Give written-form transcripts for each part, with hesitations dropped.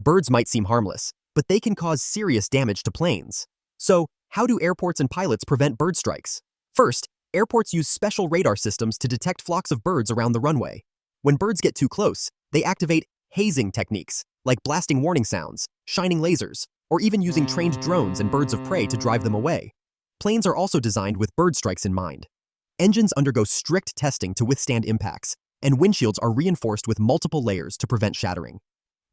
Birds might seem harmless, but they can cause serious damage to planes. So, how do airports and pilots prevent bird strikes? First, airports use special radar systems to detect flocks of birds around the runway. When birds get too close, they activate hazing techniques, like blasting warning sounds, shining lasers, or even using trained drones and birds of prey to drive them away. Planes are also designed with bird strikes in mind. Engines undergo strict testing to withstand impacts, and windshields are reinforced with multiple layers to prevent shattering.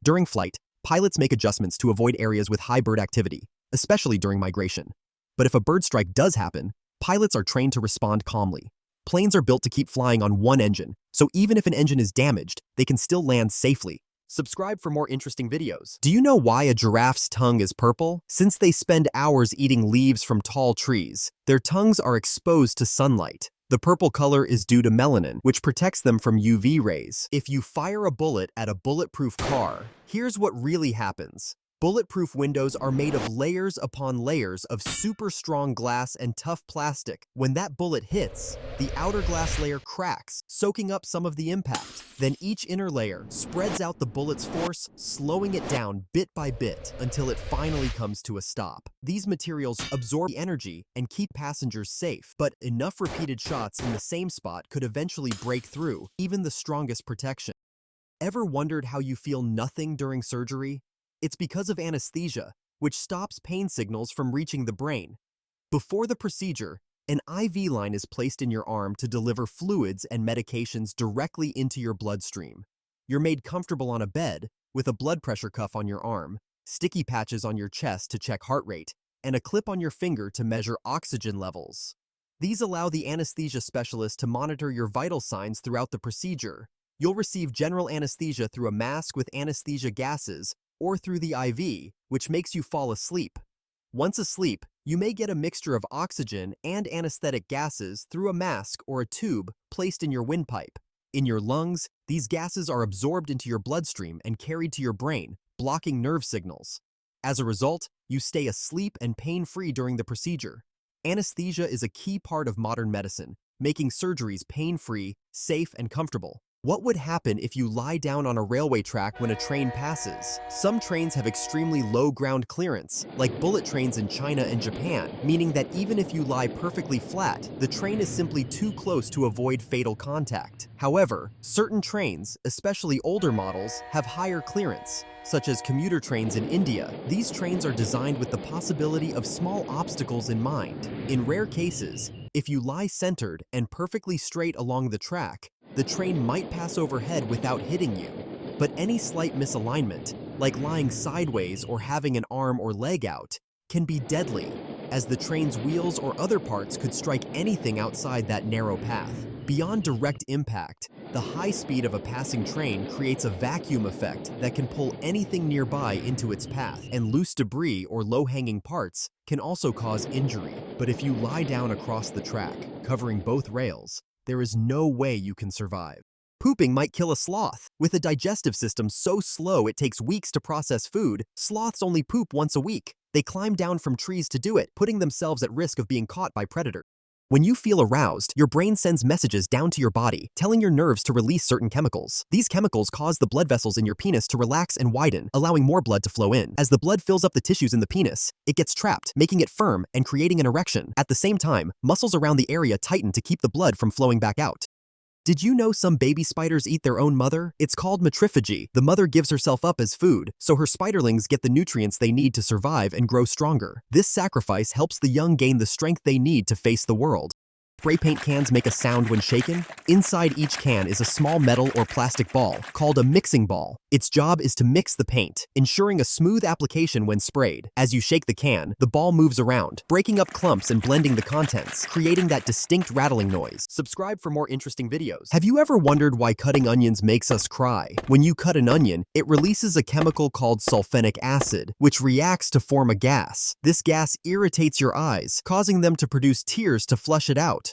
During flight, pilots make adjustments to avoid areas with high bird activity, especially during migration. But if a bird strike does happen, pilots are trained to respond calmly. Planes are built to keep flying on one engine, so even if an engine is damaged, they can still land safely. Subscribe for more interesting videos. Do you know why a giraffe's tongue is purple? Since they spend hours eating leaves from tall trees, their tongues are exposed to sunlight. The purple color is due to melanin, which protects them from UV rays. If you fire a bullet at a bulletproof car, here's what really happens. Bulletproof windows are made of layers upon layers of super strong glass and tough plastic. When that bullet hits, the outer glass layer cracks, soaking up some of the impact. Then each inner layer spreads out the bullet's force, slowing it down bit by bit until it finally comes to a stop. These materials absorb the energy and keep passengers safe, but enough repeated shots in the same spot could eventually break through even the strongest protection. Ever wondered how you feel nothing during surgery? It's because of anesthesia, which stops pain signals from reaching the brain. Before the procedure, an IV line is placed in your arm to deliver fluids and medications directly into your bloodstream. You're made comfortable on a bed, with a blood pressure cuff on your arm, sticky patches on your chest to check heart rate, and a clip on your finger to measure oxygen levels. These allow the anesthesia specialist to monitor your vital signs throughout the procedure. You'll receive general anesthesia through a mask with anesthesia gases, or through the IV, which makes you fall asleep. Once asleep, you may get a mixture of oxygen and anesthetic gases through a mask or a tube placed in your windpipe. In your lungs, these gases are absorbed into your bloodstream and carried to your brain, blocking nerve signals. As a result, you stay asleep and pain-free during the procedure. Anesthesia is a key part of modern medicine, making surgeries pain-free, safe, and comfortable. What would happen if you lie down on a railway track when a train passes? Some trains have extremely low ground clearance, like bullet trains in China and Japan, meaning that even if you lie perfectly flat, the train is simply too close to avoid fatal contact. However, certain trains, especially older models, have higher clearance, such as commuter trains in India. These trains are designed with the possibility of small obstacles in mind. In rare cases, if you lie centered and perfectly straight along the track, the train might pass overhead without hitting you. But any slight misalignment, like lying sideways or having an arm or leg out, can be deadly, as the train's wheels or other parts could strike anything outside that narrow path. Beyond direct impact, the high speed of a passing train creates a vacuum effect that can pull anything nearby into its path, and loose debris or low-hanging parts can also cause injury. But if you lie down across the track, covering both rails, there is no way you can survive. Pooping might kill a sloth. With a digestive system so slow it takes weeks to process food, sloths only poop once a week. They climb down from trees to do it, putting themselves at risk of being caught by predators. When you feel aroused, your brain sends messages down to your body, telling your nerves to release certain chemicals. These chemicals cause the blood vessels in your penis to relax and widen, allowing more blood to flow in. As the blood fills up the tissues in the penis, it gets trapped, making it firm and creating an erection. At the same time, muscles around the area tighten to keep the blood from flowing back out. Did you know some baby spiders eat their own mother? It's called matrophagy. The mother gives herself up as food, so her spiderlings get the nutrients they need to survive and grow stronger. This sacrifice helps the young gain the strength they need to face the world. Spray paint cans make a sound when shaken. Inside each can is a small metal or plastic ball called a mixing ball. Its job is to mix the paint, ensuring a smooth application when sprayed. As you shake the can, the ball moves around, breaking up clumps and blending the contents, creating that distinct rattling noise. Subscribe for more interesting videos. Have you ever wondered why cutting onions makes us cry? When you cut an onion, it releases a chemical called sulfenic acid, which reacts to form a gas. This gas irritates your eyes, causing them to produce tears to flush it out.